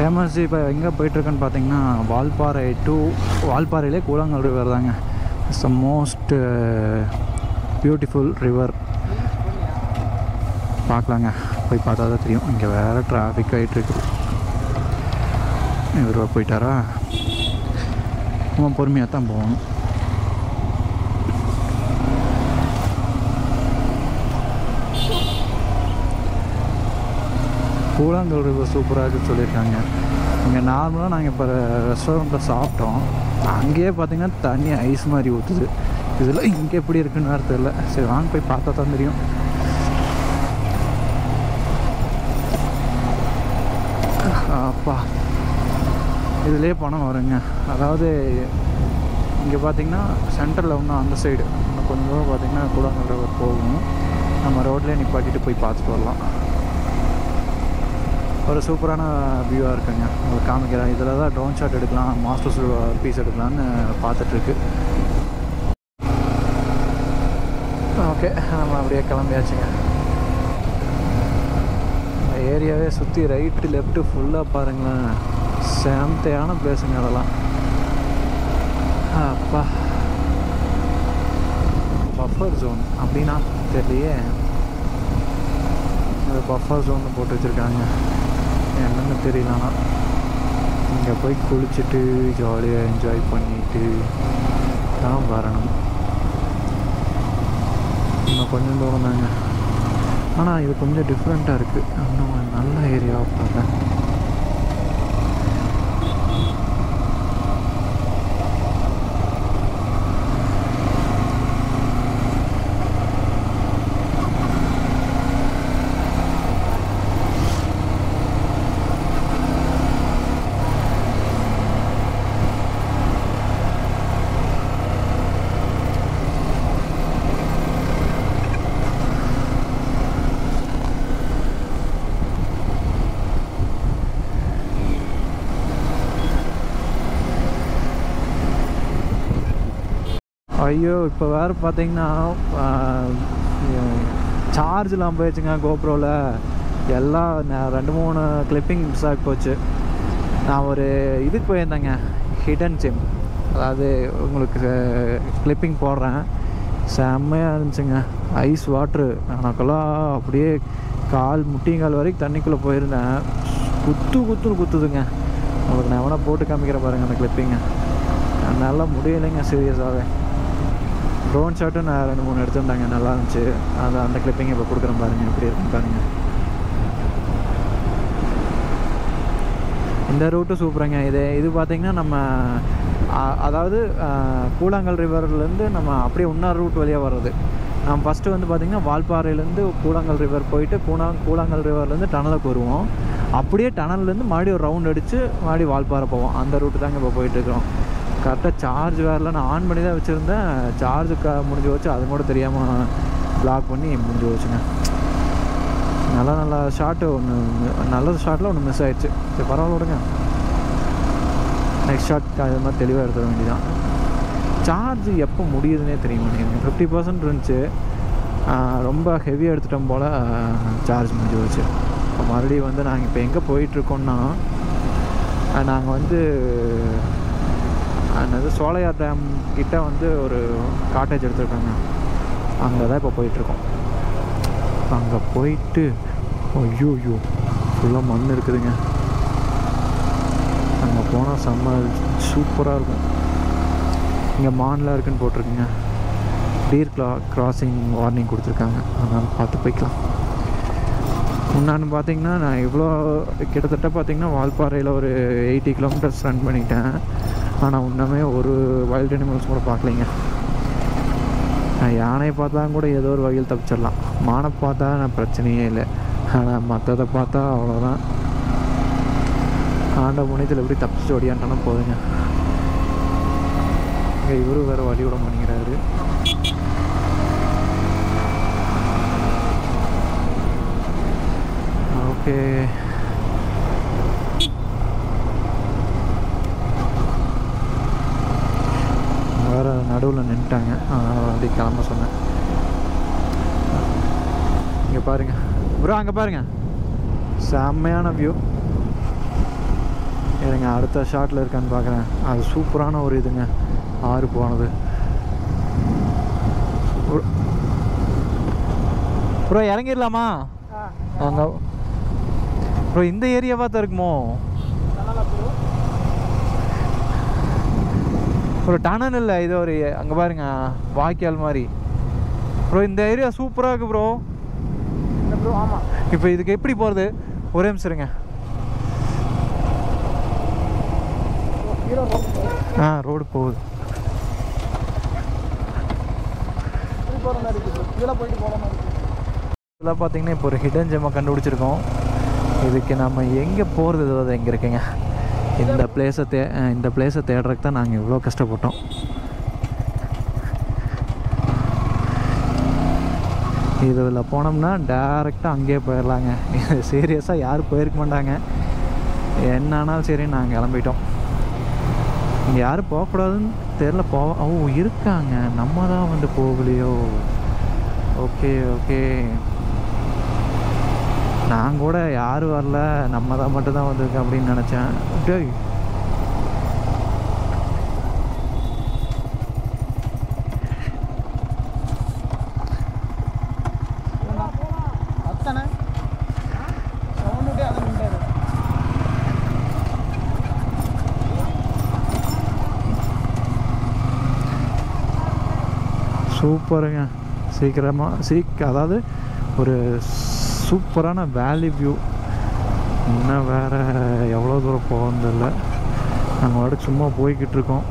Famous இப்போ எங்கே போயிட்டுருக்குன்னு பார்த்தீங்கன்னா வால்பாறை டு வால்பாறையிலே கூழாங்கல் ரிவர் தாங்க. It's the most beautiful river. பார்க்கலாங்க, போய் பார்த்தா தான் தெரியும். இங்கே வேறு டிராஃபிக் ஆகிட்டுருக்கு. இவர் போயிட்டாரா? நம்ம பொறுமையாக தான் போகணும். கூழாங்கல் ரிவர் சூப்பராக இருக்குன்னு சொல்லியிருக்காங்க. இங்கே நார்மலாக நாங்கள் இப்போ ரெஸ்டாரண்ட்டில் சாப்பிட்டோம். அங்கேயே பார்த்திங்கன்னா தண்ணி ஐஸ் மாதிரி ஊற்றுது. இதில் இங்கே எப்படி இருக்குன்னு வேறு தெரியல. சரி வாங்க போய் பார்த்தா தான் தெரியும். அப்பா, இதிலே பணம் வருங்க. அதாவது இங்கே பார்த்திங்கன்னா சென்டரில் இன்னும் அந்த சைடு இன்னும் கொஞ்சம் தூரம் பார்த்திங்கன்னா கூழாங்கல் ரிவர் போகும். நம்ம ரோட்லேயே நிப்பாட்டிட்டு போய் பார்த்துட்டு வரலாம். ஒரு சூப்பரான வியூவாக இருக்குங்க. உங்களுக்கு காமிக்கிறேன். இதில் தான் ட்ரோன் ஷாட் எடுக்கலாம், மாஸ்டர்ஸ் பீஸ் எடுக்கலான்னு பார்த்துட்ருக்கு. ஓகே, நம்ம அப்படியே கிளம்பியாச்சுங்க. இந்த ஏரியாவே சுற்றி ரைட்டு லெஃப்ட்டு ஃபுல்லாக பாருங்களேன். செம்மையான பிளேஸுங்க அதெல்லாம். அப்பா, பஃபர் ஜோன் அப்படின்னா தெரியலையே. இது பஃபர் ஜோன் போட்டு வச்சுருக்காங்க. என்னென்னு தெரியலனா இங்கே போய் குளிச்சுட்டு ஜாலியாக என்ஜாய் பண்ணிட்டு தான் வரணும். இன்னும் கொஞ்சம் தூரம் தாங்க. ஆனால் இது கொஞ்சம் டிஃப்ரெண்ட்டாக இருக்குது. இன்னும் நல்ல ஏரியாவை பார்த்தேன். ஐயோ, இப்போ வேறு பார்த்தீங்கன்னா சார்ஜெலாம் போயிடுச்சுங்க. கோப்ரோவில் எல்லாம் 2-3 கிளிப்பிங் மிஸ் ஆகி போச்சு. நான் ஒரு இதுக்கு போயிருந்தேங்க, ஹிடன் ஜிம். அதாவது உங்களுக்கு கிளிப்பிங் போடுறேன். செம்மையாக இருந்துச்சுங்க. Ice water. எனக்கெல்லாம் அப்படியே முட்டிங்கால் வரைக்கும் தண்ணிக்குள்ளே போயிருந்தேன். குத்துதுங்க. உங்களுக்கு நான் எவனா போட்டு காமிக்கிறேன் பாருங்கள் அந்த கிளிப்பிங்க. நல்லா முடியலைங்க சீரியஸாகவே. ட்ரோன் ஷாட்டும் நான் 2-3 எடுத்துருந்தாங்க, நல்லா இருந்துச்சு. அந்த கிளிப்பிங் இப்போ கொடுக்குறேன் பாருங்கள், எப்படி இருக்குன்னு பாருங்கள். இந்த ரூட்டும் சூப்பராங்க. இது பார்த்திங்கன்னா நம்ம அதாவது கூழாங்கல் ரிவர்லேருந்து நம்ம அப்படியே இன்னொரு ரூட் வழியாக வர்றது. நம்ம ஃபஸ்ட்டு வந்து பார்த்திங்கன்னா வால்பாறையிலேருந்து கூழாங்கல் ரிவர் போயிட்டு கூழாங்கல் ரிவர்லேருந்து டனலுக்கு வருவோம். அப்படியே டனல்லேருந்து மறுபடியும் ஒரு ரவுண்ட் அடித்து மறுபடியும் வால்பாறை போவோம். அந்த ரூட்டு தாங்க இப்போ போயிட்டுருக்கோம். கரெக்டாக சார்ஜ் வேறல. நான் ஆன் பண்ணி தான் வச்சுருந்தேன். சார்ஜு முடிஞ்சு போச்சு. அது கூட தெரியாமல் பிளாக் பண்ணி முடிஞ்சு போச்சுங்க. நல்ல ஷாட்டு ஒன்று, நல்ல ஷாட்டில் ஒன்று மிஸ் ஆகிடுச்சு. சரி பரவாயில்ல விடுங்க. நெக்ஸ்ட் ஷாட் அது மாதிரி தெளிவாக எடுத்துட வேண்டியதான். சார்ஜ் எப்போ முடியுதுன்னே தெரியுமா? நீங்கள் 50% இருந்துச்சு. ரொம்ப ஹெவியாக எடுத்துட்டோம் போல் சார்ஜ் முடிஞ்சு போச்சு. இப்போ மறுபடியும் வந்து நாங்கள் இப்போ எங்கே போயிட்டுருக்கோன்னா, நாங்கள் வந்து அது சோலையார் டேம் கிட்டே வந்து ஒரு காட்டேஜ் எடுத்துருக்காங்க. அங்கே தான் இப்போ போயிட்டுருக்கோம். அங்கே போயிட்டு ஐயோ ஃபுல்லாக மண் இருக்குதுங்க. அங்கே போனால் செம்ம சூப்பராக இருக்கும். இங்கே மான்லாம் இருக்குதுன்னு போட்டிருக்குங்க. டீர் கிராசிங் வார்னிங் கொடுத்துருக்காங்க. அதனால் பார்த்து போய்க்கலாம். முன்னாடி பார்த்திங்கன்னா நான் இவ்வளோ கிட்டத்தட்ட பார்த்திங்கன்னா வால்பாறையில் ஒரு 80 கிலோமீட்டர்ஸ் ரன் பண்ணிட்டேன். ஆனால் இன்னுமே ஒரு வைல்டு அனிமல்ஸ் கூட பார்க்கலைங்க. நான் யானையை பார்த்தா கூட ஏதோ ஒரு வகையில் தப்பிச்சிடலாம். மானை பார்த்தா நான் பிரச்சனையே இல்லை. ஆனால் மற்றதை பார்த்தா அவ்வளோதான். ஆண்ட முனையத்தில் எப்படி தப்பிச்சு ஓடியான்ட்டானா போதுங்க. இங்கே இவரும் வேறு வழி விட மாட்டேங்கிறாரு. ஓகே, வேறு நடுவில் நின்ட்டாங்க. அதனால் வந்து கிளம்ப சொன்னேன். இங்கே பாருங்கள் ப்ரோ, அங்கே பாருங்கள், செம்மையான வியூ. இருங்க அடுத்த ஷாட்டில் இருக்கான்னு பார்க்குறேன். அது சூப்பரான ஒரு இதுங்க, ஆறு போனது. ப்ரோ இறங்கிடலாமா அங்கே ப்ரோ? இந்த ஏரியாவாக தான் இருக்குமோ ப்ரோ? டனல் இல்லை, இது ஒரு அங்கே பாருங்க வாய்க்கால் மாதிரி ப்ரோ. இந்த ஏரியா சூப்பராக இருக்குது ப்ரோ. ப்ரோ ஆமாம். இப்போ இதுக்கு எப்படி போகிறது? ஒரே நிமிஷம் இருங்க. ரோடு போகுது. இதெல்லாம் பார்த்தீங்கன்னா இப்போ ஒரு ஹிடன் ஜெம்மை கண்டுபிடிச்சிருக்கோம். இதுக்கு நம்ம எங்கே போகிறது? அது எங்கே இருக்குங்க? இந்த பிளேஸை தேடுறதுக்கு தான் நாங்கள் இவ்வளோ கஷ்டப்பட்டோம். இதில் போனோம்னா டேரெக்டாக அங்கேயே போயிடலாங்க. சீரியஸாக யாரும் போயிருக்க மாட்டாங்க. என்னானாலும் சரி நாங்கள் கிளம்பிட்டோம். இங்கே யாரும் போகக்கூடாதுன்னு தெரில. இருக்காங்க, நம்ம தான் வந்து போகலையோ. ஓகே ஓகே, நான் கூட யாரும் வரல, நம்ம தான் மட்டும்தான் வந்திருக்கேன் அப்படின்னு நினச்சேன். டேய் சூப்பருங்க. அதாவது ஒரு சூப்பரான வேலி வியூ. இன்னும் வேறு எவ்வளோ தூரம் போகிறதில்ல, நாங்கள் வாட்டுக்கு சும்மா போய்கிட்டு இருக்கோம்.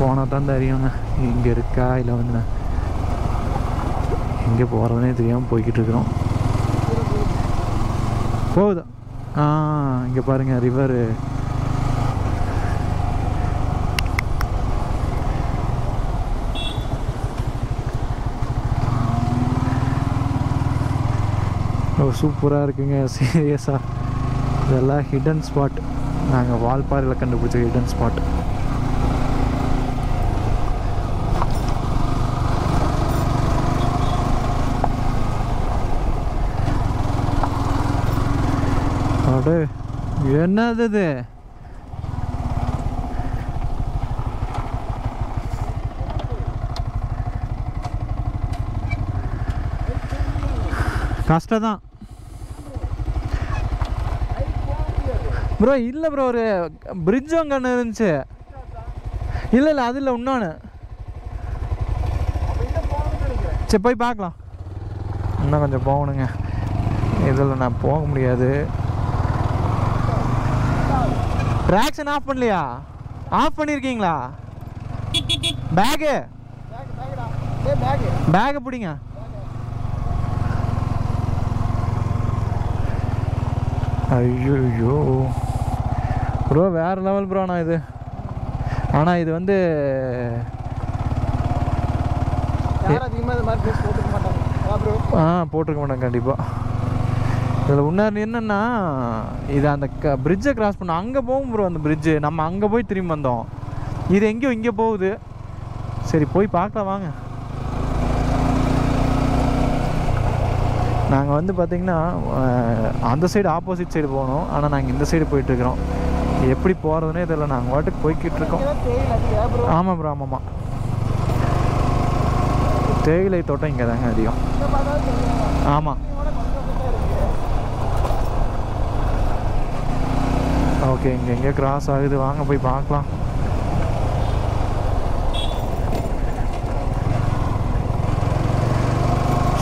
போனால் தான் தெரியுங்க இங்கே இருக்கா இல்லை வந்து எங்கே போகிறதுனே தெரியாமல் போய்கிட்டு இருக்கிறோம். போகுதா? இங்கே பாருங்கள் ரிவரு. சூப்பராக இருக்குங்க. சீரியஸாக இதெல்லாம் ஹிடன் ஸ்பாட். நாங்கள் வால்பாறையில் கண்டுபிடிச்ச ஹிடன் ஸ்பாட். அடே என்னது இது? கஷ்டம் தான் ப்ரோ. இல்லை ப்ரோ, ஒரு பிரிட்ஜும் அங்கே இருந்துச்சு. இல்லை அது இல்லை இன்னொன்று. சரி போய் பார்க்கலாம். இன்னும் கொஞ்சம் போகணுங்க. இதில் நான் போக முடியாது. ட்ராக்ஷன் ஆஃப் பண்ணலையா? ஆஃப் பண்ணியிருக்கீங்களா? பேகு பிடிங்க. ஐயோ ப்ரோ, வேறு லெவல் ப்ரோ. ஆனால் இது வந்து போட்டிருக்க மாட்டாங்க கண்டிப்பாக. இதில் இன்னொரு என்னென்னா, இது அந்த பிரிட்ஜை கிராஸ் பண்ண அங்கே போகும் ப்ரோ. அந்த பிரிட்ஜு நம்ம அங்கே போய் திரும்பி வந்தோம். இது எங்கேயோ இங்கே போகுது. சரி போய் பார்க்கலாம் வாங்க. நாங்கள் வந்து பார்த்திங்கன்னா அந்த சைடு ஆப்போசிட் சைடு போகணும். ஆனால் நாங்கள் இந்த சைடு போயிட்டுருக்குறோம். எப்படி போகிறதுனே இதில் நாங்கள் வாட்டுக்கு போய்கிட்டு இருக்கோம். ஆமாம் ப்ரோ, ஆமாம்மா. தேயிலை தோட்டம் இங்கே தாங்க அதிகம். ஆமாம். ஓகே, இங்கே எங்கேயோ கிராஸ் ஆகுது, வாங்க போய் பார்க்கலாம்.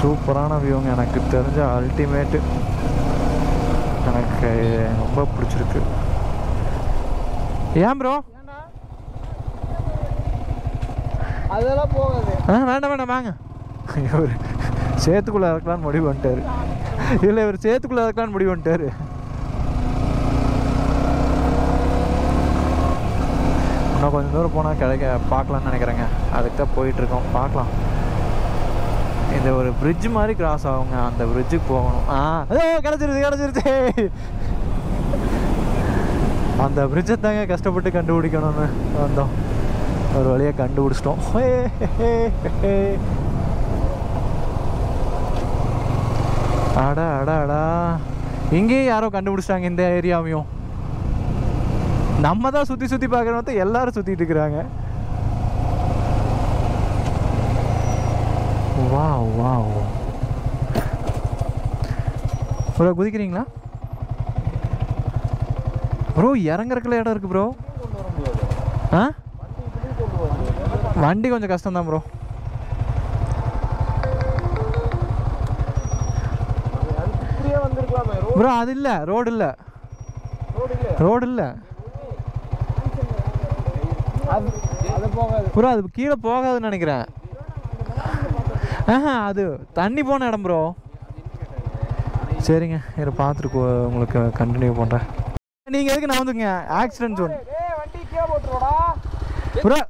சூப்பரான வியூங்க. எனக்கு தெரிஞ்ச அல்டிமேட்டு. எனக்கு ரொம்ப பிடிச்சிருக்கு. ஏன் ப்ரோ? அதெல்லாம் போகாது. வேண்டாம் வாங்க. இவர் சேத்துக்குள்ளே இறக்கலான்னு முடிவு பண்ணிட்டாரு. இல்லை, இவர் சேத்துக்குள்ளே இறக்கலான்னு முடிவு பண்ணிட்டாரு. இன்னும் கொஞ்சம் தூரம் போனால் பார்க்கலான்னு நினைக்கிறேங்க. அதுக்கு தான் போயிட்டுருக்கோம். பார்க்கலாம். இந்த ஒரு பிரிட்ஜ் மாதிரி கிராஸ் ஆகுங்க. அந்த பிரிட்ஜுக்கு போகணும். கிடச்சிருச்சு. அந்த பிரிட்ஜை தாங்க கஷ்டப்பட்டு கண்டுபிடிக்கணும்னு வந்தோம். ஒரு வழியாக கண்டுபிடிச்சிட்டோம். அடா இங்கேயும் யாரோ கண்டுபிடிச்சிட்டாங்க இந்த ஏரியாவையும். நம்ம தான் சுற்றி சுற்றி பார்க்குறவங்க எல்லாரும் சுற்றிட்டு இருக்கிறாங்க. வா வா ப்ரோ குதிக்கிறீங்களா ப்ரோ? இறங்குறக்குள்ள இடம் இருக்குது ப்ரோ. ஆ வண்டி கொஞ்சம் கஷ்டம்தான் ப்ரோ. ப்ரோ அது இல்லை, ரோடு இல்லை, ரோடு இல்லை ப்ரோ. அது கீழே போகாதுன்னு நினைக்கிறேன். ஆஹா அது தண்ணி போன இடம் ப்ரோ. சரிங்க, இதை பார்த்துட்டு உங்களுக்கு கண்டினியூ பண்ணுறேன். நீங்கள் எதுக்கு நான் வந்துங்க ஆக்சிடென்ட் ஜோன் ப்ரோ.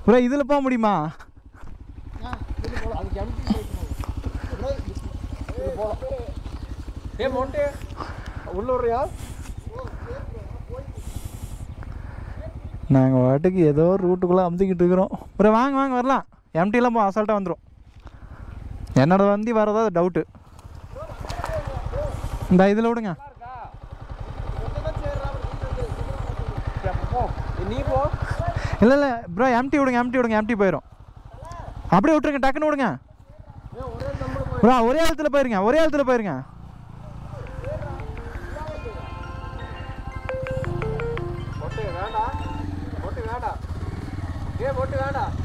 ப்ரோ இதில் போக முடியுமா? நாங்கள் வாட்டுக்கு ஏதோ ரூட்டுக்குள்ளே அமுத்திக்கிட்டு இருக்கிறோம். ப்ரோ வாங்க வாங்க வரலாம். எம்டிலாம் போ அசால்ட்டாக வந்துடும். என்னோட வண்டி வரதா டவுட்டு. இந்த இதில் விடுங்க. இல்லை இல்லை ப்ரோ எம்டி விடுங்க, எம்டி விடுங்க, எம்டி போயிடும். அப்படியே விட்டுருங்க, டக்குன்னு விடுங்க ப்ரோ. ஒரே ஆழத்தில் போயிருங்க, ஒரே ஆழத்தில் போயிருங்க.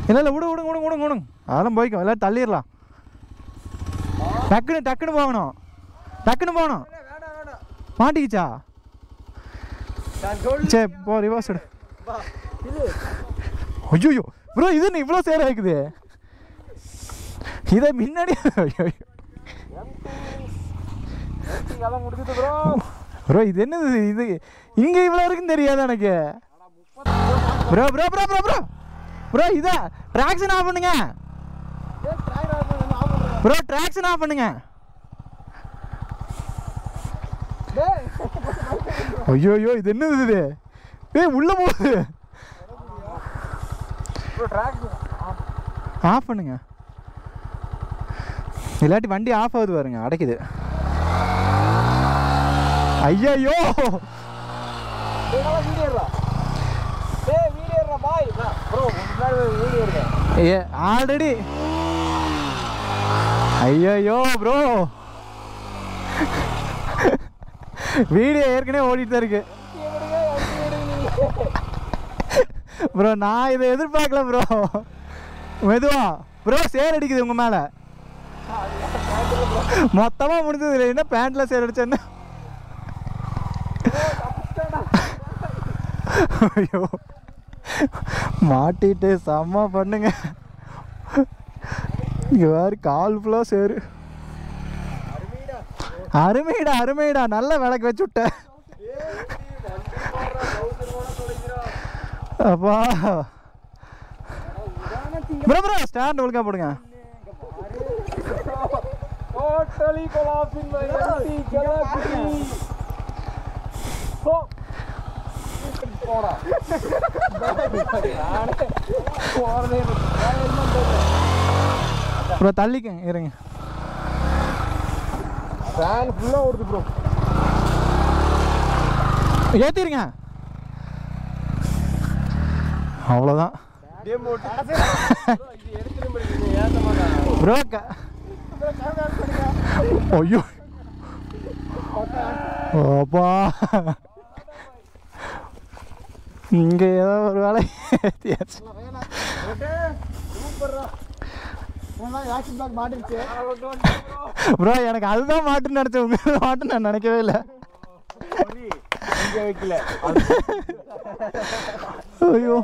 இல்லை இல்லை விடு விடுங்க விடுங்க விடுங்க விடுங்க. அதெல்லாம் போய்க்கும், எல்லாம் தள்ளிடலாம். டக்குன்னு டக்குன்னு போகணும், டக்குன்னு போகணும். மாட்டிக்கிச்சா? சரி போ ரிவர்ஸ் எடு. ஐயோ ப்ரோ இது என்ன இவ்வளோ சேர ஆகுது? இதை முன்னாடி ப்ரோ இது என்னது இது? இங்கே இவ்வளோ இருக்குன்னு தெரியாது எனக்கு bro. Bro bro bro bro bro இதா ட்ராக்ஷன் ஆஃப் பண்ணுங்க ப்ரோ, ட்ராக்ஷன் ஆஃப் பண்ணுங்க. ஐயோ இது என்னது இது? உள்ள போகுது. ஆஃப் பண்ணுங்க, இல்லாட்டி வண்டி ஆஃப் ஆகுது பாருங்க, அடைக்குது. ஐயோ ஆல்ரெடி. ஐயோ ப்ரோ வீடியோ ஏற்கனவே ஓடிட்டு தான் இருக்கு ப்ரோ. நான் இதை எதிர்பார்க்கல ப்ரோ. மெதுவா ப்ரோ, சேர் அடிக்குது உங்க மேல. மொத்தமா முடிஞ்சது என்ன பேண்ட்ல சேர் அடிச்சேன்னு. ஐயோ மாட்டிட்டு செம்ம பண்ணுங்க. இங்க வேறு கால் ஃபுல்லாக சேரு. அருமைடா அருமைடா, நல்ல விளக்கு வச்சு விட்ட. அப்பா ப்ரோ ப்ரோ ஸ்டாண்ட் ஒழுங்கா போடுங்க. ப்ரோ தள்ளிக்க இருங்க. ஃபேன் ஃபுல்லா ஓடுது ப்ரோ. ஏத்திருங்க, அவ்வளோதான் ப்ரோ. ஐயோ அப்பா, இங்கே ஏதோ ஒரு வேலை ப்ரோ. எனக்கு அதுதான் மாட்டுன்னு நினைச்சேன், உங்க மாட்டு நான் நினைக்கவே இல்லை. ஐயோ